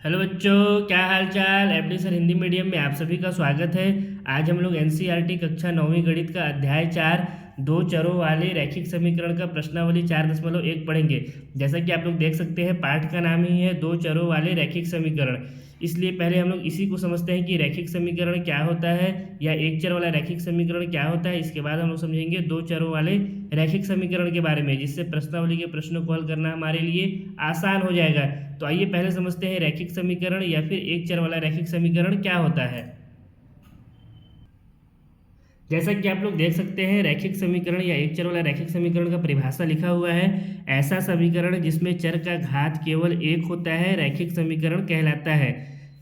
Hello बच्चों, क्या हाल चाल। एफडी सर हिंदी मीडियम में आप सभी का स्वागत है। आज हम लोग एनसीईआरटी कक्षा 9वीं गणित का अध्याय 4 दो चरों वाले रैखिक समीकरण का प्रश्नावली 4.1 पढ़ेंगे। जैसा कि आप लोग देख सकते हैं, पाठ का नाम ही है दो चरों वाले रैखिक समीकरण। इसलिए पहले हम लोग इसी को समझते हैं कि रैखिक समीकरण क्या होता है या एक चर वाला रैखिक समीकरण क्या होता है। इसके बाद हम लोग समझेंगे दो चरों वाले रैखिक समीकरण के बारे में, जिससे प्रश्नावली के प्रश्नों को हल करना हमारे लिए आसान हो जाएगा। तो आइए पहले समझते हैं रैखिक समीकरण या फिर एक चर वाला रैखिक समीकरण क्या होता है। जैसा कि आप लोग देख सकते हैं, रैखिक समीकरण या एक चर वाला रैखिक समीकरण का परिभाषा लिखा हुआ है। ऐसा समीकरण जिसमें चर का घात केवल एक होता है रैखिक समीकरण कहलाता है।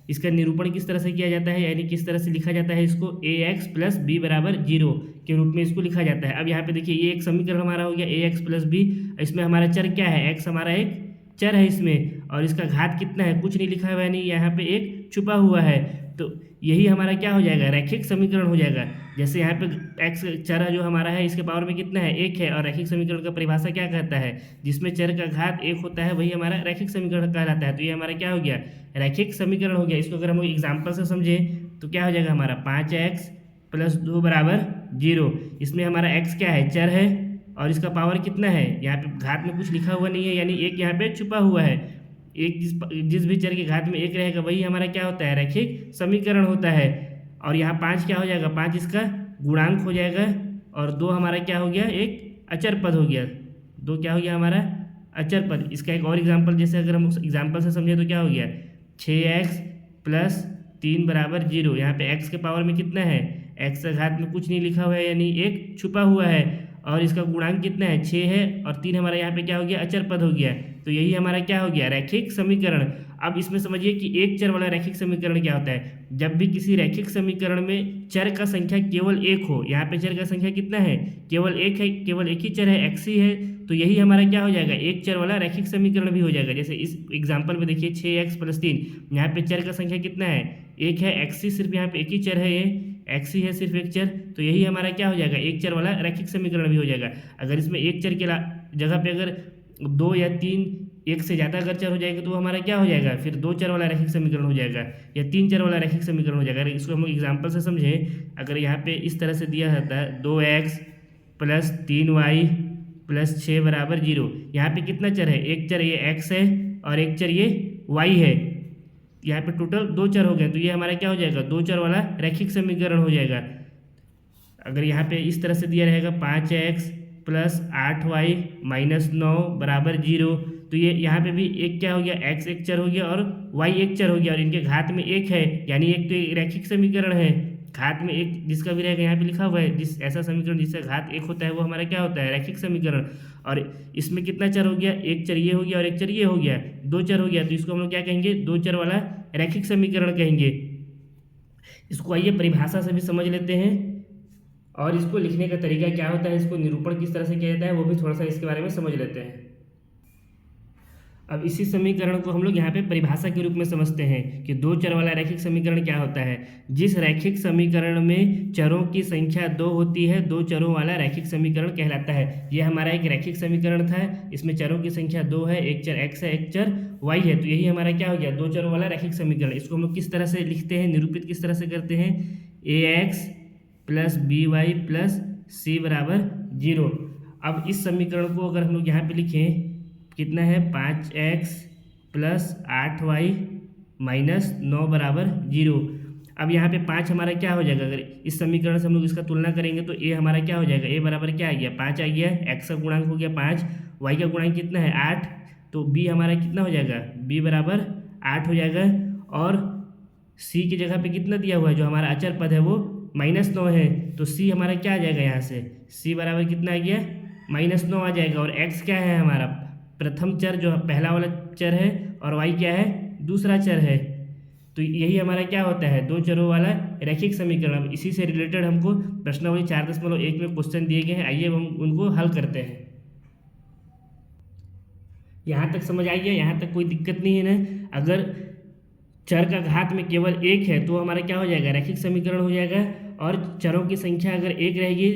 इसका निरूपण किस तरह से किया जाता है, यानी किस तरह से लिखा जाता है इसको, ए एक्स प्लस बी बराबर 0 के रूप में इसको लिखा जाता है। अब यहाँ पे देखिए, ये एक समीकरण हमारा हो गया ए एक्स प्लस बी। इसमें हमारा चर क्या है, एक्स हमारा एक चर है इसमें, और इसका घात कितना है कुछ नहीं लिखा हुआ है, नहीं यहाँ पे एक छुपा हुआ है। तो यही हमारा क्या हो जाएगा, रैखिक समीकरण हो जाएगा। जैसे यहाँ पे एक्स चर जो हमारा है इसके पावर में कितना है, एक है, और रैखिक समीकरण का परिभाषा क्या कहता है, जिसमें चर का घात एक होता है वही हमारा रैखिक समीकरण कहलाता है। तो ये हमारा क्या हो गया, रैखिक समीकरण हो गया। इसको अगर हम एग्जाम्पल से समझें तो क्या हो जाएगा हमारा 5x प्लस 2 बराबर 0। इसमें हमारा x क्या है, चर है, और इसका पावर कितना है, यहाँ पे घात में कुछ लिखा हुआ नहीं है, यानी एक यहाँ पे छुपा हुआ है। एक जिस भी चर के घात में एक रहेगा वही हमारा क्या होता है, रैखिक समीकरण होता है। और यहाँ 5 क्या हो जाएगा, 5 इसका गुणांक हो जाएगा, और 2 हमारा क्या हो गया, एक अचर पद हो गया। 2 क्या हो गया हमारा, अचर पद। इसका एक और एग्जाम्पल, जैसे अगर हम एग्जाम्पल से समझे तो क्या हो गया, 6x प्लस 3 बराबर 0। यहाँ पे x के पावर में कितना है, x के घात में कुछ नहीं लिखा हुआ है, यानी एक छुपा हुआ है, और इसका गुणांक कितना है, 6 है, और 3 हमारा यहाँ पे क्या हो गया, अचर पद हो गया। तो यही हमारा क्या हो गया, रैखिक समीकरण। अब इसमें समझिए कि एक चर वाला रैखिक समीकरण क्या होता है। जब भी किसी रैखिक समीकरण में चर का संख्या केवल एक हो, यहाँ पे चर का संख्या कितना है, केवल एक है, केवल एक ही चर है, एक्स ही है, तो यही हमारा क्या हो जाएगा, एक चर वाला रैखिक समीकरण भी हो जाएगा। जैसे इस एग्जाम्पल में देखिए 6x प्लस 3, यहाँ पे चर का संख्या कितना है, एक है, एक्स ही सिर्फ यहाँ पे एक ही चर है, ये एक्स ही है सिर्फ एक चर, तो यही हमारा क्या हो जाएगा, एक चर वाला रैखिक समीकरण भी हो जाएगा। अगर इसमें एक चर के जगह पे अगर 2 या 3 एक से ज़्यादा अगर चर हो जाएगा तो हमारा क्या हो जाएगा, फिर दो चर वाला रैखिक समीकरण हो जाएगा, या 3 चर वाला रैखिक समीकरण हो जाएगा। अगर इसको हम एग्जाम्पल से समझें, अगर यहाँ पे इस तरह से दिया जाता है 2x प्लस 3y प्लस 6 बराबर 0। यहाँ पे कितना चर है, एक चर ये x है, और एक चर ये y है। यहाँ पे टोटल दो चर हो गए, तो ये हमारा क्या हो जाएगा, दो चर वाला रैखिक समीकरण हो जाएगा। अगर यहाँ पे इस तरह से दिया रहेगा 5x प्लस 8y माइनस 9 बराबर 0, तो ये यहाँ पे भी एक क्या हो गया, x एक चर हो गया और y एक चर हो गया, और इनके घात में एक है, यानी एक तो रैखिक समीकरण है। घात में एक जिसका भी रहेगा, यहाँ पे लिखा हुआ है, जिस ऐसा समीकरण जिसका घात एक होता है वो हमारा क्या होता है, रैखिक समीकरण। और इसमें कितना चर हो गया, एक चर ये हो गया और एक चर ये हो गया, दो चर हो गया, तो इसको हम लोग क्या कहेंगे, दो चर वाला रैखिक समीकरण कहेंगे। इसको आइए परिभाषा से भी समझ लेते हैं, और इसको लिखने का तरीका क्या होता है, इसको निरूपण किस तरह से किया जाता है वो भी थोड़ा सा इसके बारे में समझ लेते हैं। अब इसी समीकरण को हम लोग यहाँ पे परिभाषा के रूप में समझते हैं कि दो चर वाला रैखिक समीकरण क्या होता है। जिस रैखिक समीकरण में चरों की संख्या 2 होती है, दो चरों वाला रैखिक समीकरण कहलाता है। ये हमारा एक रैखिक समीकरण था, इसमें चरों की संख्या 2 है, एक चर x है, एक चर y है, तो यही हमारा क्या हो गया, दो चरों वाला रैखिक समीकरण। इसको हम लोग किस तरह से लिखते हैं, निरूपित किस तरह से करते हैं, ax plus B Y plus C बराबर 0। अब इस समीकरण को अगर हम लोग यहाँ पे लिखें, कितना है, 5x प्लस 8y माइनस 9 बराबर 0। अब यहाँ पे 5 हमारा क्या हो जाएगा, अगर इस समीकरण से हम लोग इसका तुलना करेंगे तो a हमारा क्या हो जाएगा, a बराबर क्या आ गया, 5 आ गया, x का गुणांक हो गया 5, y का गुणांक कितना है 8, तो b हमारा कितना हो जाएगा, b बराबर 8 हो जाएगा। और c की जगह पे कितना दिया हुआ है, जो हमारा अचर पद है वो -9 है, तो c हमारा क्या आ जाएगा, यहाँ से c बराबर कितना आ गया, -9 आ जाएगा। और x क्या है हमारा, प्रथम चर जो पहला वाला चर है, और y क्या है, दूसरा चर है। तो यही हमारा क्या होता है, दो चरों वाला रैखिक समीकरण। अब इसी से रिलेटेड हमको प्रश्नावली 4.1 में क्वेश्चन दिए गए हैं, आइए हम उनको हल करते हैं। यहाँ तक समझ आई है, यहाँ तक कोई दिक्कत नहीं है ना। अगर चर का घात में केवल एक है तो हमारा क्या हो जाएगा, रैखिक समीकरण हो जाएगा। और चरों की संख्या अगर एक रहेगी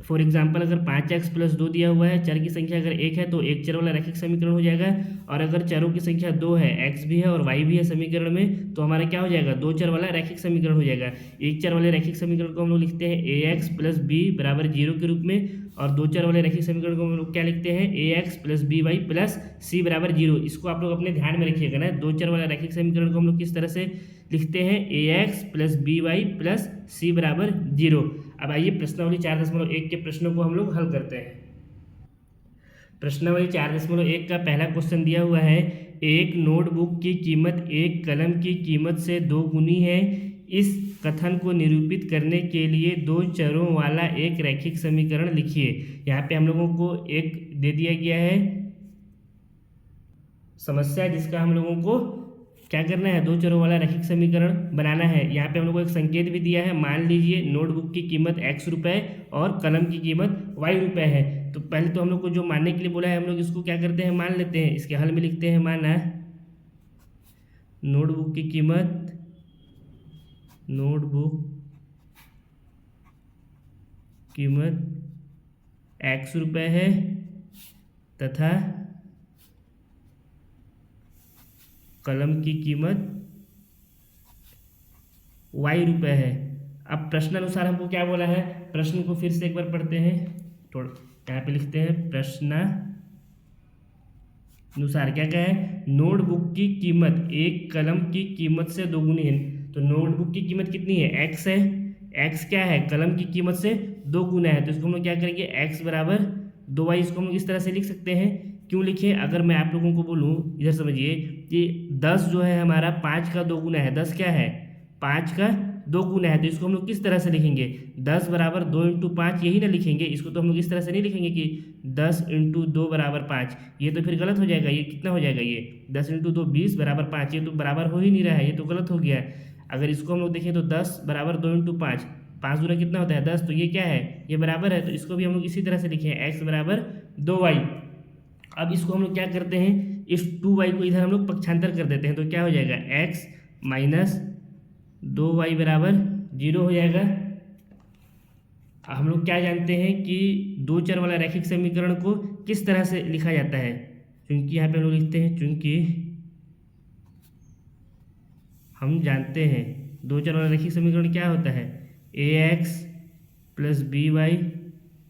फॉर एग्जांपल अगर 5x प्लस 2 दिया हुआ है, चर की संख्या अगर 1 है तो एक चर वाला रैखिक समीकरण हो जाएगा, और अगर चरों की संख्या 2 है, x भी है और y भी है समीकरण में, तो हमारा क्या हो जाएगा, दो चर वाला रैखिक समीकरण हो जाएगा। एक चर वाले रैखिक समीकरण को हम लोग लिखते हैं ax प्लस b बराबर 0 के रूप में, और दो चर वाले रैखिक समीकरण को हम लोग क्या लिखते हैं ax plus by plus c बराबर 0। इसको आप लोग अपने ध्यान में रखिएगा ना, दो चर वाला रैखिक समीकरण को हम लोग किस तरह से लिखते हैं ax plus by plus c बराबर 0। अब आइए प्रश्नावली 4.1 के प्रश्नों को हम लोग हल करते हैं। प्रश्नावली 4.1 का पहला क्वेश्चन दिया हुआ है, एक नोटबुक की कीमत एक कलम की कीमत से 2 गुनी है। इस कथन को निरूपित करने के लिए दो चरों वाला एक रैखिक समीकरण लिखिए। यहाँ पे हम लोगों को एक दे दिया गया है समस्या, जिसका हम लोगों को क्या करना है, दो चरों वाला रैखिक समीकरण बनाना है। यहाँ पे हम लोग को एक संकेत भी दिया है, मान लीजिए नोटबुक की कीमत x रुपये और कलम की कीमत y रुपये है। तो पहले तो हम लोग को जो मानने के लिए बोला है, हम लोग इसको क्या करते हैं, मान लेते हैं। इसके हल में लिखते हैं, माना नोटबुक की कीमत x रुपये है तथा कलम की कीमत y रुपये है। अब प्रश्नानुसार हमको क्या बोला है, प्रश्न को फिर से एक बार पढ़ते हैं। थोड़ा यहाँ पे लिखते हैं, प्रश्नानुसार क्या क्या है, नोटबुक की कीमत एक कलम की कीमत से 2 गुनी है। तो नोटबुक की कीमत कितनी है, x है, x क्या है, कलम की कीमत से 2 गुना है। तो इसको हम लोग क्या करेंगे, x बराबर 2y। इसको हम लोग इस तरह से लिख सकते हैं। क्यों लिखे, अगर मैं आप लोगों को बोलूँ, इधर समझिए कि 10 जो है हमारा 5 का 2 गुना है। 10 क्या है, 5 का 2 गुना है। तो इसको हम लोग किस तरह से लिखेंगे, 10 बराबर 2 इंटू 5, यही ना लिखेंगे। इसको तो हम लोग इस तरह से नहीं लिखेंगे कि 10 इंटू 2 बराबर 5, ये तो फिर गलत हो जाएगा। ये कितना हो जाएगा, ये 10 इंटू 2 20 बराबर 5, ये तो बराबर हो ही नहीं रहा है, ये तो गलत हो गया है। अगर इसको हम लोग देखें तो 10 बराबर 2 इंटू 5, 5 दूना कितना होता है 10, तो ये क्या है, ये बराबर है। तो इसको भी हम लोग इसी तरह से लिखे हैं, x बराबर 2y। अब इसको हम लोग क्या करते हैं, इस 2y को इधर हम लोग पक्षांतर कर देते हैं। तो क्या हो जाएगा, x माइनस 2y बराबर 0 हो जाएगा। हम लोग क्या जानते हैं कि दो चर वाला रैखिक समीकरण को किस तरह से लिखा जाता है, क्योंकि यहाँ पे हम लोग लिखते हैं, चूंकि हम जानते हैं दो चर वाला रैखिक समीकरण क्या होता है, ax plus by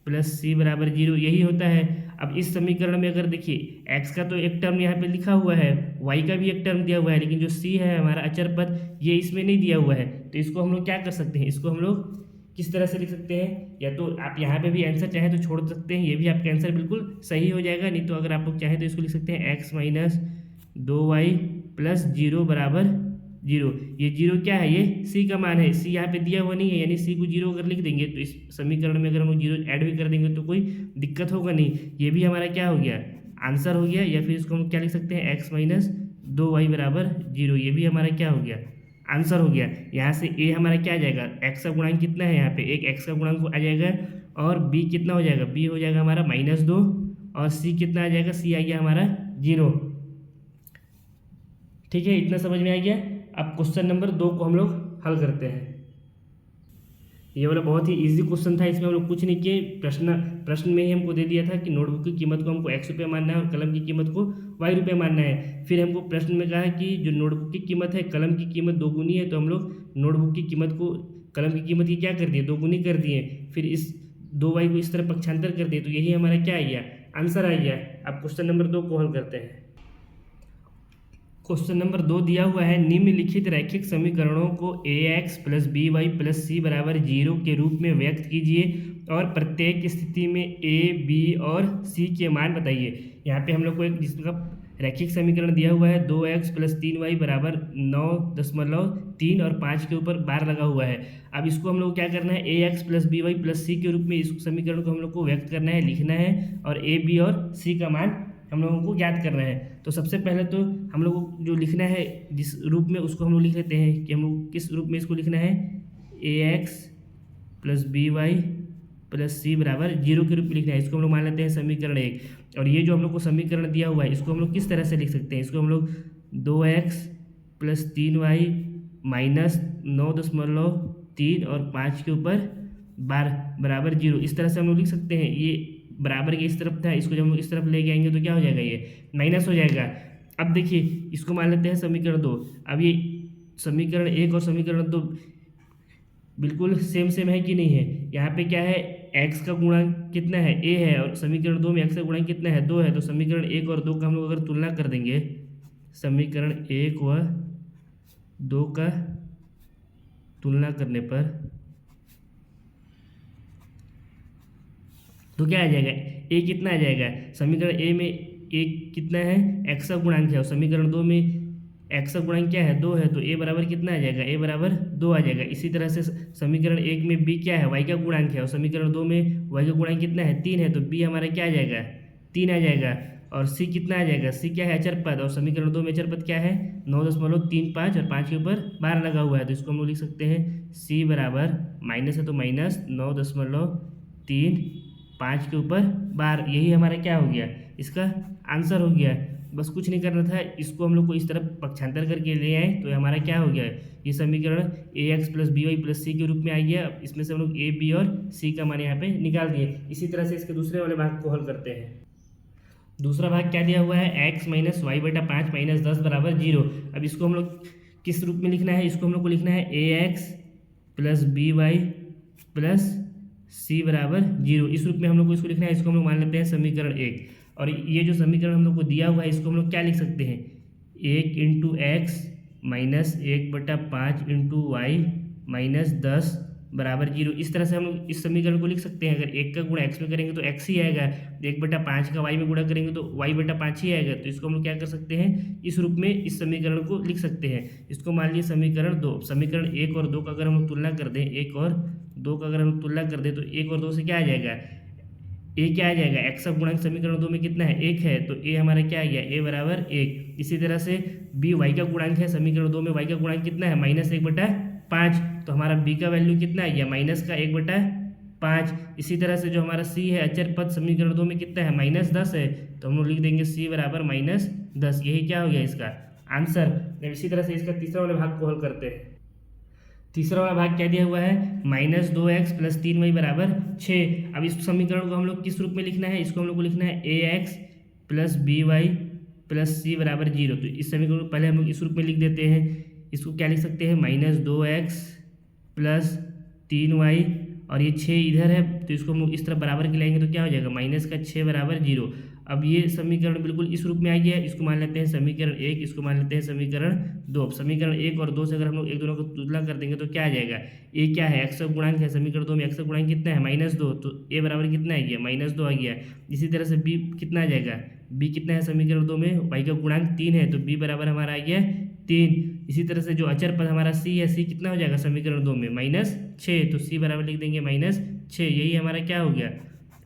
plus c बराबर 0, यही होता है। अब इस समीकरण में अगर देखिए x का तो एक टर्म यहाँ पे लिखा हुआ है, y का भी एक टर्म दिया हुआ है, लेकिन जो c है हमारा अचर पद, ये इसमें नहीं दिया हुआ है। तो इसको हम लोग क्या कर सकते हैं, इसको हम लोग किस तरह से लिख सकते हैं, या तो आप यहाँ पे भी आंसर चाहे तो छोड़ सकते हैं, ये भी आपका आंसर बिल्कुल सही हो जाएगा। नहीं तो अगर आप लोग चाहें तो इसको लिख सकते हैं, x माइनस 2y प्लस 0 बराबर 0। ये 0 क्या है, ये c का मान है, c यहाँ पे दिया हुआ नहीं है, यानी c को 0 अगर लिख देंगे तो इस समीकरण में अगर हम लोग 0 ऐड भी कर देंगे तो कोई दिक्कत होगा नहीं। ये भी हमारा क्या हो गया, आंसर हो गया। या फिर इसको हम क्या लिख सकते हैं, x माइनस 2y बराबर 0, ये भी हमारा क्या हो गया, आंसर हो गया। यहाँ से a हमारा क्या आ जाएगा, x का गुणांक कितना है, यहाँ पे एक x का गुणांक आ जाएगा, और b कितना हो जाएगा, b हो जाएगा हमारा -2, और c कितना आ जाएगा, c आ गया हमारा 0। ठीक है, इतना समझ में आ गया। अब क्वेश्चन नंबर 2 को हम लोग हल करते हैं। ये वाला बहुत ही इजी क्वेश्चन था, इसमें हम लोग कुछ नहीं किए, प्रश्न में ही हमको दे दिया था कि नोटबुक की कीमत को हमको x रुपये मानना है और कलम की कीमत को y रुपये मानना है। फिर हमको प्रश्न में कहा है कि जो नोटबुक की कीमत है, कलम की कीमत 2 गुनी है, तो हम लोग नोटबुक की कीमत को कलम की कीमत की क्या कर दिए, 2 गुनी कर दिए। फिर इस 2y को इस तरह पक्षांतर कर दिए, तो यही हमारा क्या आ गया, आंसर आ गया। अब क्वेश्चन नंबर 2 को हल करते हैं। क्वेश्चन नंबर 2 दिया हुआ है, निम्नलिखित रैखिक समीकरणों को ax plus by plus c बराबर 0 के रूप में व्यक्त कीजिए और प्रत्येक स्थिति में a, b और c के मान बताइए। यहाँ पे हम लोग को एक जिसका रैखिक समीकरण दिया हुआ है, 2x प्लस 3y बराबर 9.3 और 5 के ऊपर बार लगा हुआ है। अब इसको हम लोग क्या करना है, ax plus by plus c के रूप में इस समीकरण को हम लोग को व्यक्त करना है, लिखना है, और a, b और c का मान हम लोगों को ज्ञात करना है। तो सबसे पहले तो हम लोगों को जो लिखना है जिस रूप में, उसको हम लोग लिख लेते हैं कि हम लोग किस रूप में इसको लिखना है, ax plus by plus c बराबर 0 के रूप में लिखना है। इसको हम लोग मान लेते हैं समीकरण 1। और ये जो हम लोग को समीकरण दिया हुआ है, इसको हम लोग किस तरह से लिख सकते हैं, इसको हम लोग 2x प्लस 3y माइनस 9.3 और 5 के ऊपर बार बराबर 0, इस तरह से हम लोग लिख सकते हैं। ये बराबर के इस तरफ था, इसको जब हम लोग इस तरफ लेके आएंगे तो क्या हो जाएगा, ये माइनस हो जाएगा। अब देखिए इसको मान लेते हैं समीकरण 2। अब ये समीकरण 1 और समीकरण 2 बिल्कुल सेम सेम है कि नहीं है। यहाँ पे क्या है, x का गुणांक कितना है, a है, और समीकरण 2 में x का गुणांक कितना है, 2 है। तो समीकरण 1 और 2 का हम लोग अगर तुलना कर देंगे, समीकरण 1 व 2 का तुलना करने पर तो क्या आ जाएगा, a कितना आ जाएगा, समीकरण a में a कितना है, x का गुणांक है, और समीकरण 2 में x का गुणांक क्या है, 2 है। तो a बराबर कितना आ जाएगा, a बराबर 2 आ जाएगा। इसी तरह से समीकरण 1 में b क्या है, y का गुणांक है, और समीकरण 2 में y का गुणांक कितना है, 3 है। तो b हमारा क्या आ जाएगा, 3 आ जाएगा। और c कितना आ जाएगा, c क्या है, अचर पद, और समीकरण 2 में अचर पद क्या है, 9.35, और 5 के ऊपर बार लगा हुआ है। तो इसको हम लोग लिख सकते हैं c बराबर माइनस है तो माइनस 9.35 के ऊपर बार। यही हमारा क्या हो गया, इसका आंसर हो गया। बस कुछ नहीं करना था, इसको हम लोग को इस तरफ पक्षांतर करके ले आए तो हमारा क्या हो गया, ये समीकरण ax plus B Y plus C के रूप में आ गया। अब इसमें से हम लोग a b और c का मान यहाँ पे निकाल दिए। इसी तरह से इसके दूसरे वाले भाग को हल करते हैं। दूसरा भाग क्या दिया हुआ है, x माइनस वाई बटा 5 माइनस 10 बराबर 0। अब इसको हम लोग किस रूप में लिखना है, इसको हम लोग को लिखना है ax plus B Y plus C बराबर 0। इस रूप में हम लोग को इसको लिखना है। इसको हम लोग मान लेते हैं समीकरण 1। और ये जो समीकरण हम लोग को दिया हुआ है, इसको हम लोग क्या लिख सकते हैं, 1 into X minus 1/5 into Y minus 10 बराबर 0। इस तरह से हम लोग इस समीकरण को लिख सकते हैं। अगर 1 का गुणा x में करेंगे तो x ही आएगा, 1/5 का y में गुणा करेंगे तो y/5 ही आएगा। तो इसको हम लोग क्या कर सकते हैं, इस रूप में इस समीकरण को लिख सकते हैं। इसको मान लीजिए समीकरण 2। समीकरण 1 और 2 का अगर हम लोग तुलना कर दें, 1 और 2 का अगर हम तुलना कर दें तो 1 और 2 से क्या आ जाएगा, a क्या आ जाएगा, x का गुणांक समीकरण 2 में कितना है, 1 है। तो a हमारा क्या आ गया, a बराबर 1। इसी तरह से b y का गुणांक है, समीकरण 2 में y का गुणांक कितना है, -1/5। तो हमारा b का वैल्यू कितना आ गया, -1/5। इसी तरह से जो हमारा c है अचर पद, समीकरण 2 में कितना है, -10 है। तो हम लोग लिख देंगे c बराबर -10। यही क्या हो गया इसका आंसर। इसी तरह से इसका तीसरा वाले भाग को हल करते हैं। तीसरा वाला भाग क्या दिया हुआ है, -2x प्लस 3y बराबर 6। अब इस समीकरण को हम लोग किस रूप में लिखना है, इसको हम लोग को लिखना है ax plus B Y plus C बराबर 0। तो इस समीकरण को पहले हम लोग इस रूप में लिख देते हैं। इसको क्या लिख सकते हैं, -2x प्लस 3y, और ये 6 इधर है तो इसको हम लोग इस तरफ बराबर के लाएंगे तो क्या हो जाएगा, -6 बराबर 0। अब ये समीकरण बिल्कुल इस रूप में आ गया है। इसको मान लेते हैं समीकरण 1, इसको मान लेते हैं समीकरण 2। अब समीकरण 1 और 2 से अगर हम लोग एक दोनों को तुलना कर देंगे तो क्या आ जाएगा, a क्या है, x का गुणांक है, समीकरण 2 में x का गुणांक कितना है, -2। तो a बराबर कितना आ गया, -2 आ गया। इसी तरह से b कितना आ जाएगा, b कितना है समीकरण 2 में, y का गुणांक 3 है तो b बराबर हमारा आ गया 3। इसी तरह से जो अचर पद हमारा c है, c कितना हो जाएगा समीकरण 2 में, -6। तो c बराबर लिख देंगे -6। यही हमारा क्या हो गया,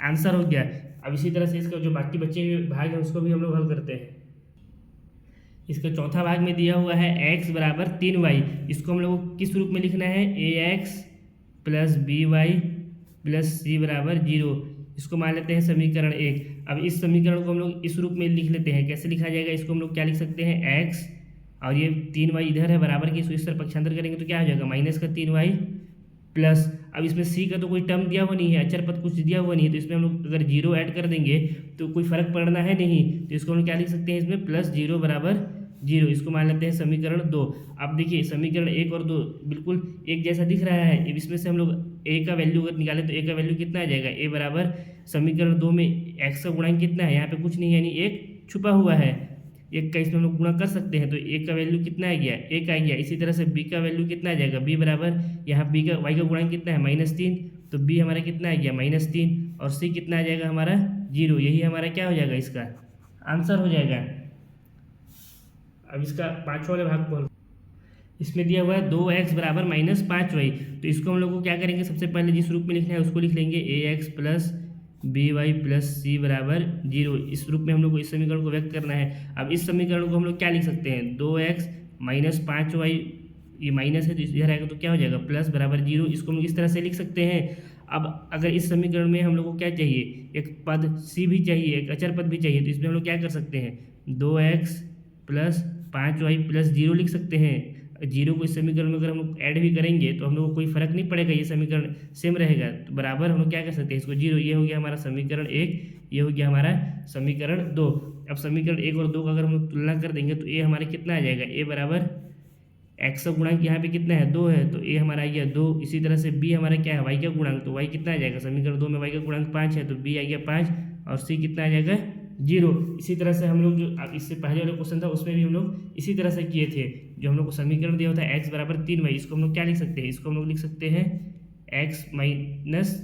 आंसर हो गया। अब इसी तरह से इसका जो बाकी बचे हुए भाग है उसको भी हम लोग हल करते हैं। इसका चौथा भाग में दिया हुआ है x बराबर 3y। इसको हम लोग को किस रूप में लिखना है, ax plus B Y plus C बराबर 0। इसको मान लेते हैं समीकरण 1। अब इस समीकरण को हम लोग इस रूप में लिख लेते हैं। कैसे लिखा जाएगा, इसको हम लोग क्या लिख सकते हैं, x और ये 3y इधर है बराबर की, इसको इस तरह पक्षांतर करेंगे तो क्या हो जाएगा, -3y प्लस, अब इसमें c का तो कोई टर्म दिया हुआ नहीं है, अचर पद कुछ दिया हुआ नहीं है, तो इसमें हम लोग अगर 0 ऐड कर देंगे तो कोई फर्क पड़ना है नहीं। तो इसको हम क्या लिख सकते हैं, इसमें +0 बराबर 0। इसको मान लेते हैं समीकरण 2। अब देखिए समीकरण 1 और 2 बिल्कुल एक जैसा दिख रहा है। इसमें से हम लोग a का वैल्यू अगर निकालें तो a का वैल्यू कितना आ जाएगा, a बराबर समीकरण 2 में x का गुणांक कितना है, यहाँ पे कुछ नहीं है, यानी 1 छुपा हुआ है, 1 का इसमें हम लोग गुणा कर सकते हैं। तो 1 का वैल्यू कितना आ गया, 1 आ गया। इसी तरह से b का वैल्यू कितना आ जाएगा, b बराबर यहाँ b का y का गुणांक कितना है, -3। तो b हमारा कितना आ गया, -3, और c कितना आ जाएगा हमारा 0। यही हमारा क्या हो जाएगा, इसका आंसर हो जाएगा। अब इसका पाँचवें वाले भाग को इसमें दिया हुआ है 2x बराबर -5y। तो इसको हम लोग को क्या करेंगे, सबसे पहले जिस रूप में लिखना है उसको लिख लेंगे, ax plus B Y plus C बराबर 0। इस रूप में हम लोग को इस समीकरण को व्यक्त करना है। अब इस समीकरण को हम लोग क्या लिख सकते हैं, 2x माइनस 5y, ये माइनस है तो इधर आएगा तो क्या हो जाएगा, प्लस बराबर 0। इसको हम लोग इस तरह से लिख सकते हैं। अब अगर इस समीकरण में हम लोग को क्या चाहिए, एक पद c भी चाहिए, एक अचर पद भी चाहिए, तो इसमें हम लोग क्या कर सकते हैं, 2x प्लस 5y प्लस 0 लिख सकते हैं। जीरो को इस समीकरण में अगर हम लोग ऐड भी करेंगे तो हम लोग को कोई फर्क नहीं पड़ेगा, ये समीकरण सेम रहेगा। तो बराबर हम लोग क्या कर सकते हैं, इसको जीरो, ये हो गया हमारा समीकरण 1, ये हो गया हमारा समीकरण 2। अब समीकरण 1 और 2 का अगर हम लोग तुलना कर देंगे तो ए हमारे कितना आ जाएगा, ए बराबर एक्स का गुणांक यहाँ पे कितना है 2 है, तो ए हमारा आ गया 2। इसी तरह से बी हमारा क्या है, वाई का गुणांक, तो वाई कितना आ जाएगा, समीकरण 2 में वाई का गुणांक 5 है, तो बी आ गया 5 और सी कितना आ जाएगा 0। इसी तरह से हम लोग जो इससे पहले वाला क्वेश्चन था उसमें भी हम लोग इसी तरह से किए थे। जो हम लोग को समीकरण दिया होता है एक्स बराबर 3y, इसको हम लोग क्या लिख सकते हैं, इसको हम लोग लिख सकते हैं एक्स माइनस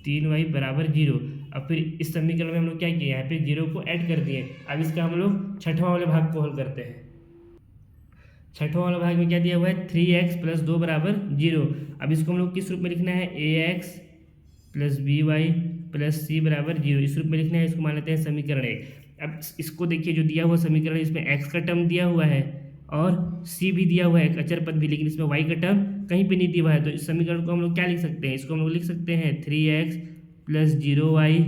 3y बराबर 0। अब फिर इस समीकरण में हम लोग क्या किए, यहाँ पे 0 को ऐड कर दिए। अब इसका हम लोग छठवां वाले भाग को हल करते हैं। छठवां वाला भाग में क्या दिया हुआ है, 3x प्लस 2 बराबर 0। अब इसको हम लोग किस रूप में लिखना है, ax plus by plus C बराबर 0, इस रूप में लिखना है। इसको मान लेते हैं समीकरण 1। अब इसको देखिए, जो दिया हुआ समीकरण इसमें x का टर्म दिया हुआ है और c भी दिया हुआ है, एक अचर पद भी, लेकिन इसमें y का टर्म कहीं पे नहीं दिया हुआ है। तो इस समीकरण को हम लोग क्या लिख सकते हैं, इसको हम लोग लिख सकते हैं 3x प्लस 0y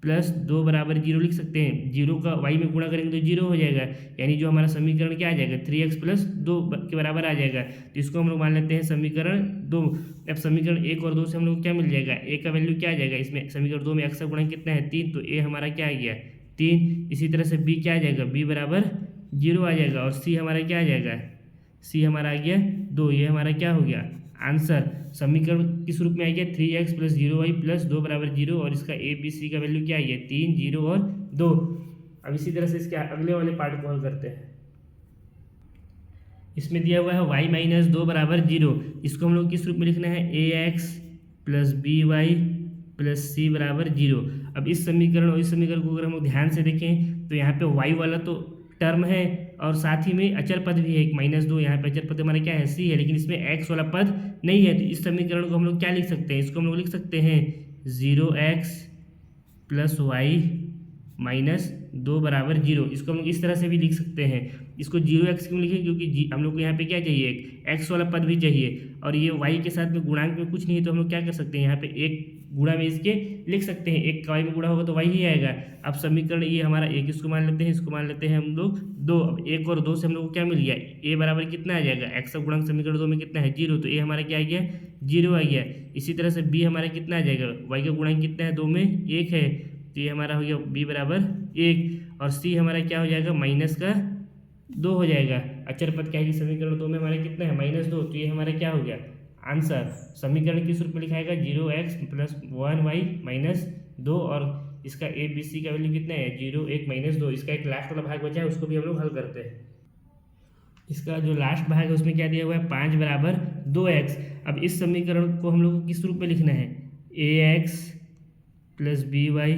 प्लस 2 बराबर 0 लिख सकते हैं। 0 का y में गुणा करेंगे तो 0 हो जाएगा, यानी जो हमारा समीकरण क्या आ जाएगा, 3x प्लस 2 के बराबर आ जाएगा। तो इसको हम लोग मान लेते हैं समीकरण 2। अब समीकरण 1 और 2 से हम लोग क्या मिल जाएगा, a का वैल्यू क्या आ जाएगा, इसमें समीकरण 2 में x का गुणा कितना है 3, तो a हमारा क्या आ गया 3। इसी तरह से b क्या आ जाएगा, b बराबर 0 आ जाएगा और c हमारा क्या आ जाएगा, c हमारा आ गया 2। ये हमारा क्या हो गया आंसर। समीकरण किस रूप में आ गया, 3x प्लस 0y प्लस 2 बराबर 0 और इसका ए बी सी का वैल्यू क्या आ गया 3, 0 और 2। अब इसी तरह से इसके अगले वाले पार्ट को हल करते हैं। इसमें दिया हुआ है y माइनस 2 बराबर 0, इसको हम लोग किस रूप में लिखना है, ax plus by plus C बराबर 0। अब इस समीकरण और इस समीकरण को अगर हम लोग ध्यान से देखें तो यहाँ पे y वाला तो टर्म है और साथ ही में अचर पद भी है एक -2, यहाँ पे अचर पद हमारा क्या है c है, लेकिन इसमें x वाला पद नहीं है। तो इस समीकरण को हम लोग क्या लिख सकते हैं, इसको हम लोग लिख सकते हैं 0x प्लस वाई माइनस 2 बराबर 0। इसको हम लोग इस तरह से भी लिख सकते हैं। इसको 0x क्यों लिखें, क्योंकि हम लोग को यहाँ पे क्या चाहिए, एक x वाला पद भी चाहिए और ये y के साथ में गुणांक में कुछ नहीं है, तो हम लोग क्या कर सकते हैं, यहाँ पे एक गुणा में इसके लिख सकते हैं, एक का y में गुणा होगा तो y ही आएगा। अब समीकरण ये हमारा एक, इसको मान लेते हैं, इसको मान लेते हैं हम लोग 2। अब 1 और 2 से हम लोग को क्या मिल गया, a बराबर कितना आ जाएगा, x का गुणांक समीकरण 2 में कितना है 0, तो a हमारा क्या आ गया 0 आ गया। इसी तरह से b हमारा कितना आ जाएगा, y का गुणांक कितना है 2 में 1 है, तो ये हमारा हो गया b बराबर 1 और c हमारा क्या हो जाएगा माइनस का 2 हो जाएगा। अचर पद क्या है कि समीकरण 2 में हमारा कितना है -2, तो ये हमारा क्या हो गया आंसर। समीकरण किस रूप में लिखाएगा, 0x प्लस 1y माइनस 2 और इसका ए बी सी का वैल्यू कितना है 0, 1 माइनस 2। इसका एक लास्ट वाला भाग बचा है, उसको भी हम लोग हल करते हैं। इसका जो लास्ट भाग है उसमें क्या दिया हुआ है 5 बराबर 2x। अब इस समीकरण को हम लोग को किस रूप में लिखना है, ax plus by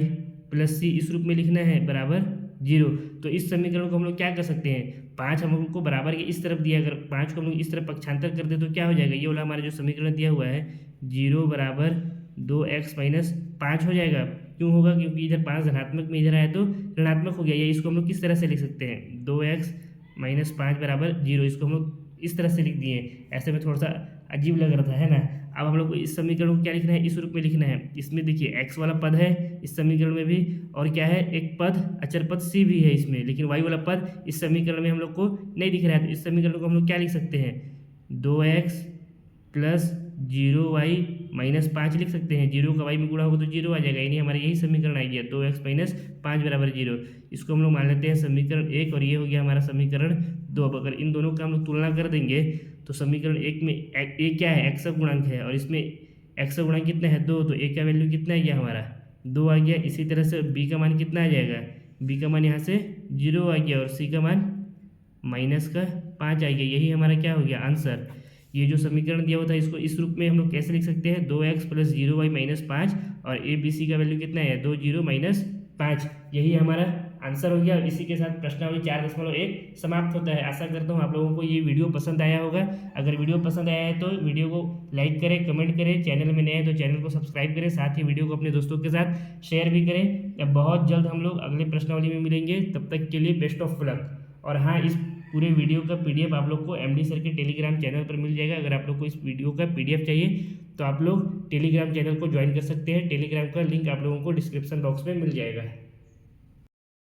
plus c इस रूप में लिखना है बराबर 0। तो इस समीकरण को हम लोग क्या कर सकते हैं, 5 हम लोग को बराबर के इस तरफ दिया, अगर 5 को हम लोग इस तरफ पक्षांतर कर दे तो क्या हो जाएगा, ये वाला हमारा जो समीकरण दिया हुआ है 0 बराबर 2x माइनस 5 हो जाएगा। क्यों होगा, क्योंकि इधर 5 धनात्मक में इधर आया तो ऋणात्मक हो गया। ये इसको हम लोग किस तरह से लिख सकते हैं, 2x माइनस 5 बराबर 0, इसको हम लोग इस तरह से लिख दिए। ऐसे में थोड़ा सा अजीब लग रहा था, है ना। अब हम लोग को इस समीकरण को क्या लिखना है, इस रूप में लिखना है। इसमें देखिए x वाला पद है इस समीकरण में भी, और क्या है एक पद अचर पद c भी है इसमें, लेकिन y वाला पद इस समीकरण में हम लोग को नहीं दिख रहा है। तो इस समीकरण को हम लोग क्या लिख सकते हैं, 2x प्लस 0y माइनस 5 लिख सकते हैं। 0 का y में गुणा होगा तो 0 आ जाएगा, यानी हमारा यही समीकरण आ गया 2x माइनस 5 बराबर 0। इसको हम लोग मान लेते हैं समीकरण 1 और ये हो गया हमारा समीकरण 2। अब अगर इन दोनों का हम लोग तुलना कर देंगे तो समीकरण 1 में a क्या है, x का गुणांक है और इसमें x का गुणांक कितना है 2, तो a का वैल्यू कितना आ गया हमारा 2 आ गया। इसी तरह से b का मान कितना आ जाएगा, b का मान यहाँ से 0 आ गया और c का मान माइनस का 5 आ गया। यही हमारा क्या हो गया आंसर। ये जो समीकरण दिया हुआ था इसको इस रूप में हम लोग कैसे लिख सकते हैं, 2x प्लस 0y माइनस 5 और ए बी सी का वैल्यू कितना है 2, 0 माइनस 5। यही हमारा आंसर हो गया। इसी के साथ प्रश्नावली 4.1 समाप्त होता है। आशा करता हूँ आप लोगों को ये वीडियो पसंद आया होगा। अगर वीडियो पसंद आया है तो वीडियो को लाइक करें, कमेंट करें, चैनल में नए हैं तो चैनल को सब्सक्राइब करें, साथ ही वीडियो को अपने दोस्तों के साथ शेयर भी करें। अब बहुत जल्द हम लोग अगले प्रश्नावली में मिलेंगे, तब तक के लिए बेस्ट ऑफ लक। और हाँ, इस पूरे वीडियो का PDF आप लोग को MD सर के टेलीग्राम चैनल पर मिल जाएगा। अगर आप लोग को इस वीडियो का PDF चाहिए तो आप लोग टेलीग्राम चैनल को ज्वाइन कर सकते हैं। टेलीग्राम का लिंक आप लोगों को डिस्क्रिप्शन बॉक्स में मिल जाएगा।